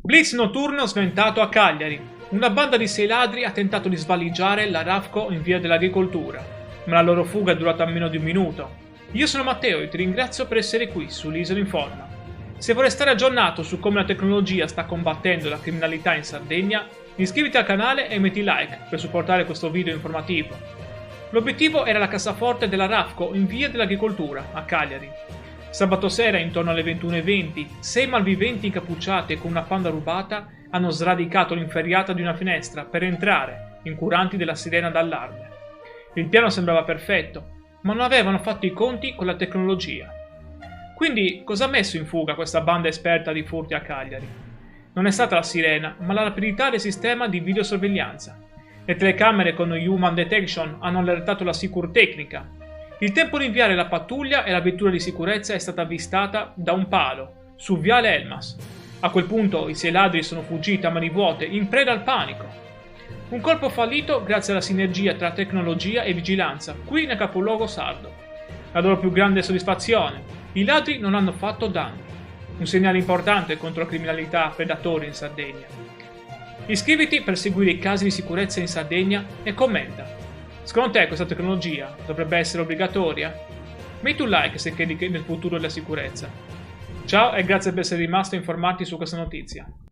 Blitz notturno sventato a Cagliari. Una banda di 6 ladri ha tentato di svaligiare la Rafco in via dell'Agricoltura, ma la loro fuga è durata meno di un minuto. Io sono Matteo e ti ringrazio per essere qui sull'Isola Informa. Se vorrei stare aggiornato su come la tecnologia sta combattendo la criminalità in Sardegna, iscriviti al canale e metti like per supportare questo video informativo. L'obiettivo era la cassaforte della Rafco in via dell'Agricoltura, a Cagliari. Sabato sera, intorno alle 21:20, 6 malviventi incappucciati con una panda rubata hanno sradicato l'inferriata di una finestra per entrare, incuranti della sirena d'allarme. Il piano sembrava perfetto, ma non avevano fatto i conti con la tecnologia. Quindi, cosa ha messo in fuga questa banda esperta di furti a Cagliari? Non è stata la sirena, ma la rapidità del sistema di videosorveglianza. Le telecamere con Human Detection hanno allertato la Sicurtecnica. Il tempo di inviare la pattuglia e la vettura di sicurezza è stata avvistata da un palo, su Viale Elmas. A quel punto i 6 ladri sono fuggiti a mani vuote, in preda al panico. Un colpo fallito grazie alla sinergia tra tecnologia e vigilanza, qui nel capoluogo sardo. La loro più grande soddisfazione: i ladri non hanno fatto danni. Un segnale importante contro la criminalità predatori in Sardegna. Iscriviti per seguire i casi di sicurezza in Sardegna e commenta. Secondo te questa tecnologia dovrebbe essere obbligatoria? Metti un like se credi nel futuro della sicurezza. Ciao e grazie per essere rimasto informati su questa notizia.